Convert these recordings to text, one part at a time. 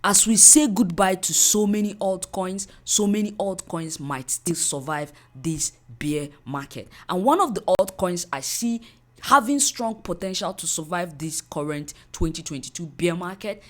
As we say goodbye to so many altcoins might still survive this bear market. And one of the altcoins I see having strong potential to survive this current 2022 bear market,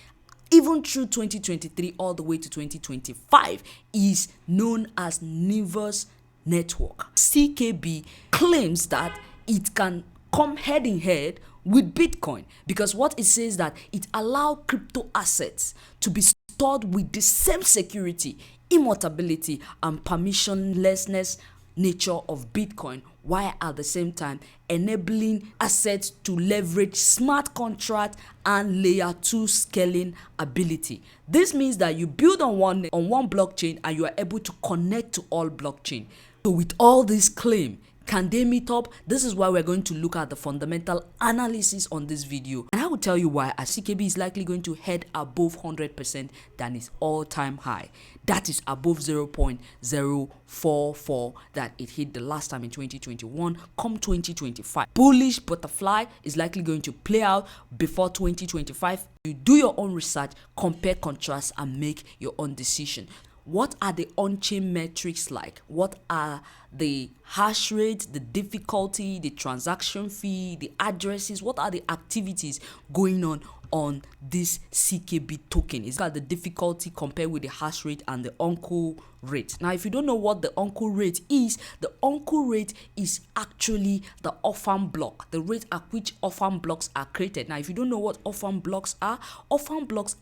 even through 2023 all the way to 2025, is known as Nervos Network. CKB claims that it can come head in head with Bitcoin, because what it says that it allows crypto assets to be stored with the same security, immutability, and permissionlessness nature of Bitcoin, while at the same time enabling assets to leverage smart contract and layer 2 scaling ability. This means that you build on one blockchain and you are able to connect to all blockchain. So with all this claim, can they meet up? This is why we're going to look at the fundamental analysis on this video. And I will tell you why CKB is likely going to head above 100% than its all-time high. That is above 0.044 that it hit the last time in 2021, come 2025. Bullish butterfly is likely going to play out before 2025. You do your own research, compare, contrast, and make your own decision. What are the on-chain metrics like? What are the hash rate, the difficulty, the transaction fee, the addresses? What are the activities going on this CKB token? Is that the difficulty compared with the hash rate and the uncle rate? Now, if you don't know what the uncle rate is, the uncle rate is actually the orphan block, the rate at which orphan blocks are created. Now, if you don't know what orphan blocks are blocks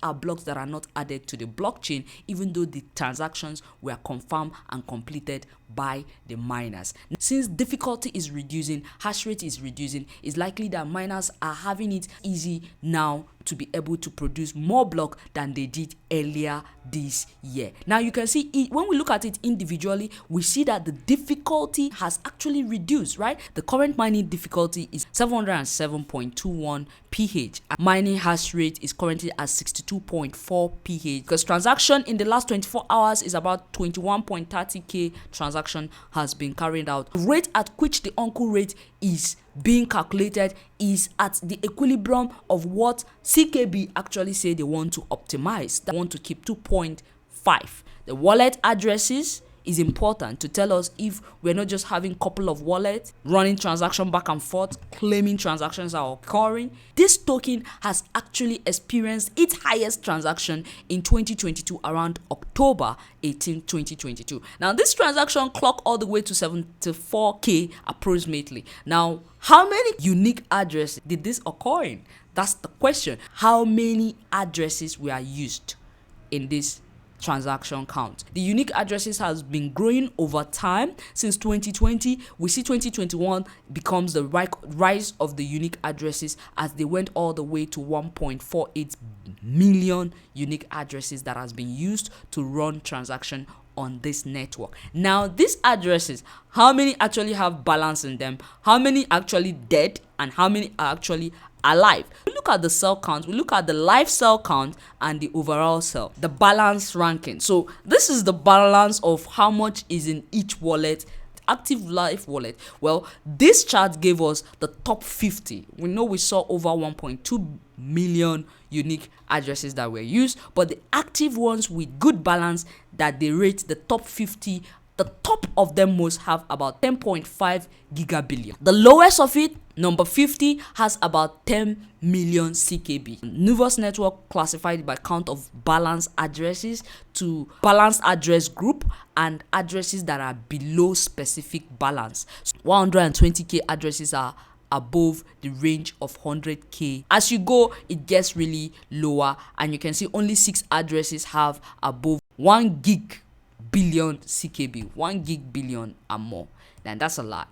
that are not added to the blockchain, even though the transactions were confirmed and completed by the miners. Since difficulty is reducing, hash rate is reducing, it's likely that miners are having it easy now to be able to produce more block than they did earlier this year. Now you can see it, when we look at it individually, we see that the difficulty has actually reduced, right? The current mining difficulty is 707.21 pH. Mining hash rate is currently at 62.4 pH, because transaction in the last 24 hours is about 21.30k transaction has been carried out. The rate at which the uncle rate is being calculated is at the equilibrium of what CKB actually say they want to optimize. They want to keep 2.5. The wallet addresses is important to tell us if we're not just having a couple of wallets running transaction back and forth, claiming transactions are occurring. This token has actually experienced its highest transaction in 2022 around October 18, 2022. Now, this transaction clocked all the way to 74k approximately. Now, how many unique addresses did this occur in? That's the question. How many addresses were used in this transaction count? The unique addresses has been growing over time since 2020. We see 2021 becomes the rise of the unique addresses as they went all the way to 1.48 million unique addresses that has been used to run transaction on this network. Now, these addresses, how many actually have balance in them? How many actually dead? And how many are actually alive? We look at the cell count, we look at the live cell count and the overall cell, the balance ranking. So this is the balance of how much is in each wallet, active live wallet. Well, this chart gave us the top 50. We know we saw over 1.2 million unique addresses that were used, but the active ones with good balance that they rate the top 50, the top of them most have about 10.5 gigabillion. The lowest of it, number 50, has about 10 million CKB. Nervos Network classified by count of balanced addresses to balanced address group and addresses that are below specific balance. So 120k addresses are above the range of 100k. As you go, it gets really lower, and you can see only 6 addresses have above 1 gig billion CKB, 1 gig billion and more. Now that's a lot.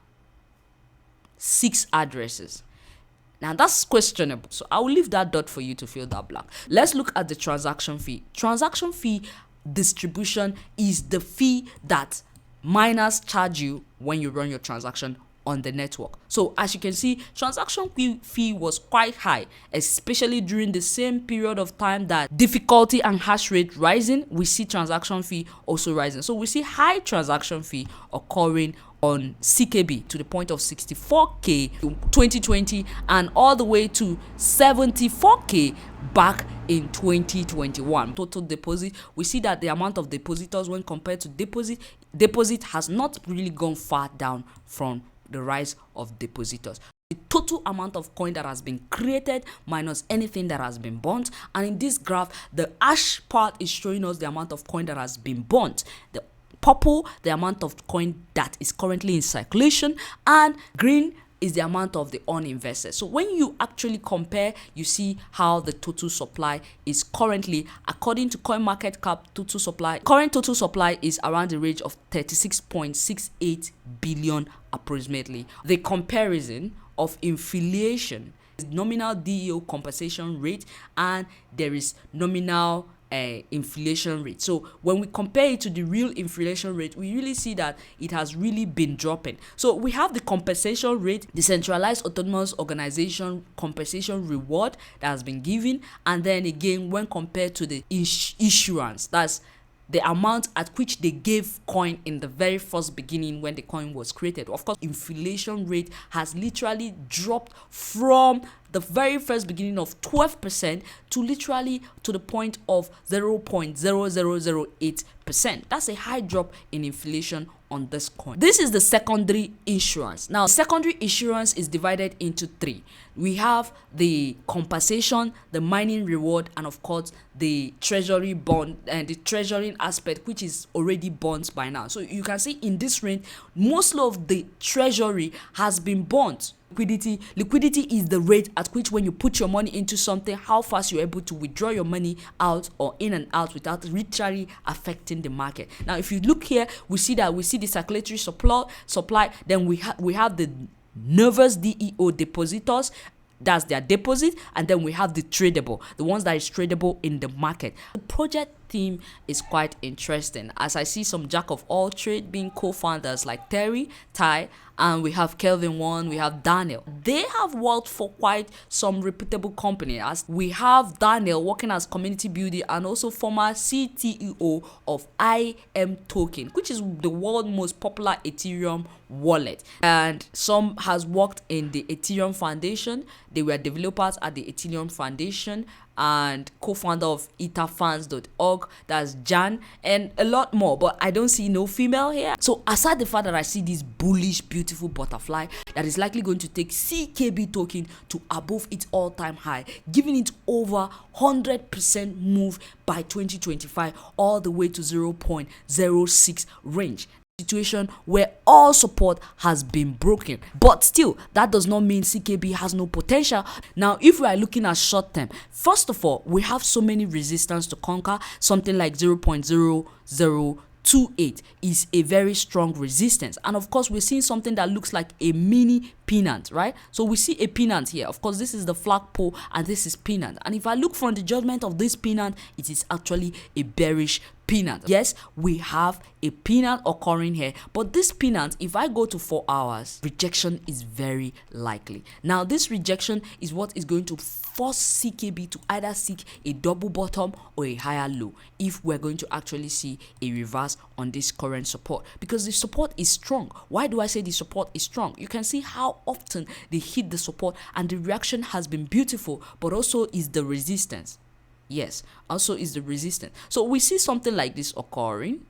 6 addresses. Now that's questionable. So I will leave that dot for you to fill that blank. Let's look at the transaction fee. Transaction fee distribution is the fee that miners charge you when you run your transaction on the network. So as you can see, transaction fee was quite high, especially during the same period of time that difficulty and hash rate rising, we see transaction fee also rising. So we see high transaction fee occurring on CKB to the point of 64k 2020 and all the way to 74k back in 2021. Total deposit, we see that the amount of depositors when compared to deposit has not really gone far down from the rise of depositors. The total amount of coin that has been created minus anything that has been burnt, and in this graph the ash part is showing us the amount of coin that has been burnt, the purple the amount of coin that is currently in circulation, and green is the amount of the uninvested. So when you actually compare, you see how the total supply is currently, according to CoinMarketCap, current total supply is around the range of 36.68 billion approximately. The comparison of inflation is nominal DEO compensation rate, and there is nominal inflation rate. So when we compare it to the real inflation rate, we really see that it has really been dropping. So we have the compensation rate, the centralized autonomous organization compensation reward that has been given, and then again when compared to the issuance, that's the amount at which they gave coin in the very first beginning when the coin was created. Of course, inflation rate has literally dropped from the very first beginning of 12% to literally to the point of 0.0008%. That's a high drop in inflation on this coin. This is the secondary issuance. Now, secondary issuance is divided into three. We have the compensation, the mining reward, and of course the treasury bond and the treasury aspect, which is already bonds by now. So you can see in this range, most of the treasury has been bonds. Liquidity is the rate at which when you put your money into something, how fast you're able to withdraw your money out or in and out without literally affecting the market. Now, if you look here, we see the circulatory supply. Then we have the nervous DEO depositors. That's their deposit, and then we have the tradable, the ones that is tradable in the market. The project theme is quite interesting, as I see some jack of all trade being co-founders like Terry, Ty, and we have Kelvin One, we have Daniel. They have worked for quite some reputable company, as we have Daniel working as community builder and also former CTO of IM Token, which is the world's most popular Ethereum wallet, and some has worked in the Ethereum Foundation. They were developers at the Ethereum Foundation and co-founder of etherfans.org, that's Jan, and a lot more, but I don't see no female here. So aside the fact that I see this bullish beautiful butterfly that is likely going to take CKB token to above its all-time high, giving it over 100% move by 2025 all the way to 0.06 range. Situation where all support has been broken, but still that does not mean CKB has no potential. Now, if we are looking at short term, first of all, we have so many resistance to conquer. Something like 0.0028 is a very strong resistance, and of course we're seeing something that looks like a mini pennant, right? So we see a pennant here. Of course, this is the flagpole and this is pennant, and if I look from the judgment of this pennant, it is actually a bearish pennant. Yes, we have a pennant occurring here, but this pennant, if I go to 4 hours, rejection is very likely. Now, this rejection is what is going to force CKB to either seek a double bottom or a higher low if we're going to actually see a reverse on this current support, because the support is strong. Why do I say the support is strong? You can see how often they hit the support and the reaction has been beautiful, but also is the resistance. Yes, also is the resistance. So we see something like this occurring.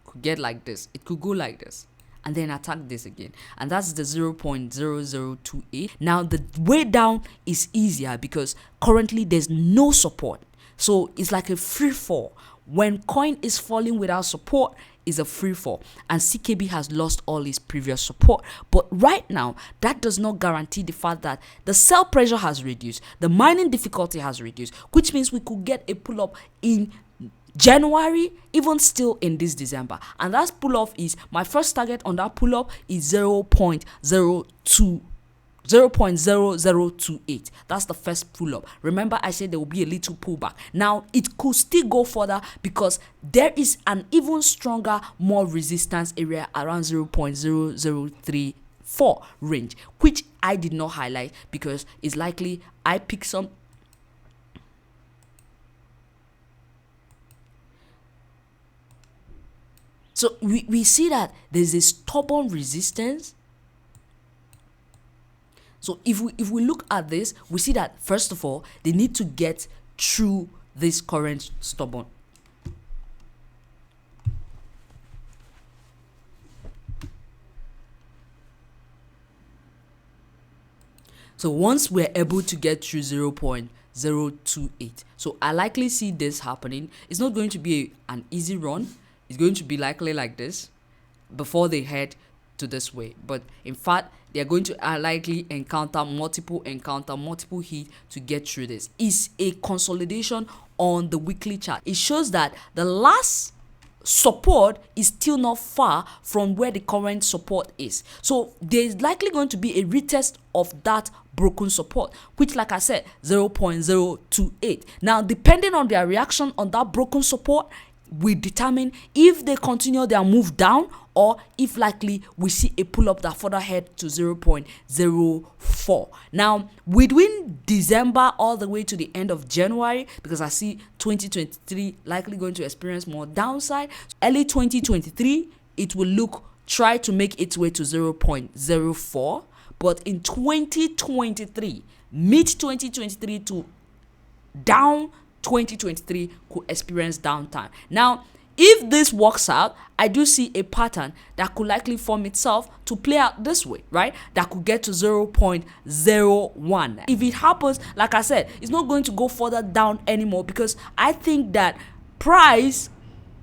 Could get like this. It could go like this and then attack this again. And that's the 0.0028. Now the way down is easier because currently there's no support. So it's like a free fall. When coin is falling without support, is a free fall, and CKB has lost all its previous support. But right now, that does not guarantee the fact that the sell pressure has reduced, the mining difficulty has reduced, which means we could get a pull up in January, even still in this December. And that pull up is, my first target on that pull up is 0.0028. That's the first pull up. Remember, I said there will be a little pullback. Now it could still go further because there is an even stronger, more resistance area around 0.0034 range, which I did not highlight because it's likely I picked some. So we see that there's a stubborn resistance. So if we look at this, we see that first of all, they need to get through this current stubborn. So once we're able to get through 0.028, so I likely see this happening. It's not going to be an easy run. It's going to be likely like this before they head to this way. But in fact, they're going to likely encounter multiple hits to get through this. It's a consolidation on the weekly chart. It shows that the last support is still not far from where the current support is. So there's likely going to be a retest of that broken support, which, like I said, 0.028. Now, depending on their reaction on that broken support, will determine if they continue their move down or if likely we see a pull up that further head to 0.04. Now, between December all the way to the end of January, because I see 2023 likely going to experience more downside, early 2023, it will try to make its way to 0.04. But in 2023, mid 2023 to down 2023 could experience downtime. Now, if this works out, I do see a pattern that could likely form itself to play out this way, right? That could get to 0.01. If it happens, like I said, it's not going to go further down anymore, because I think that price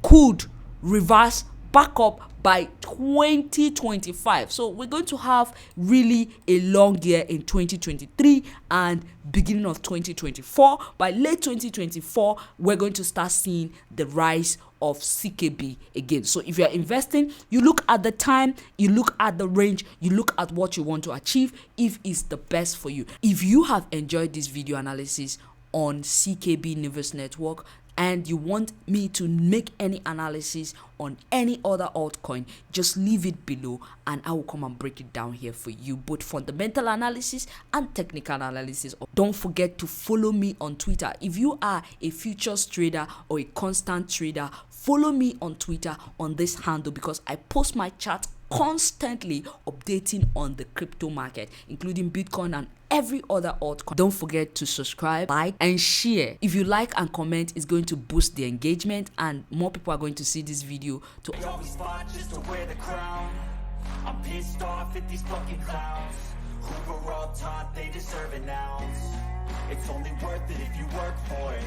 could reverse back up by 2025. So we're going to have really a long year in 2023 and beginning of 2024. By late 2024, we're going to start seeing the rise of CKB again. So if you're investing, you look at the time, you look at the range, you look at what you want to achieve, if it's the best for you. If you have enjoyed this video analysis on CKB Nervos Network, and you want me to make any analysis on any other altcoin, just leave it below and I will come and break it down here for you, both fundamental analysis and technical analysis. Don't forget to follow me on Twitter. If you are a futures trader or a constant trader, follow me on Twitter on this handle, because I post my charts constantly updating on the crypto market, including Bitcoin and every other altcoin. Don't forget to subscribe, like, and share. If you like and comment, it's going to boost the engagement and more people are going to see this video. They always fight just to wear the crown. I'm pissed off at these fucking clowns who were all taught they deserve an ounce. It's only worth it if you work for it.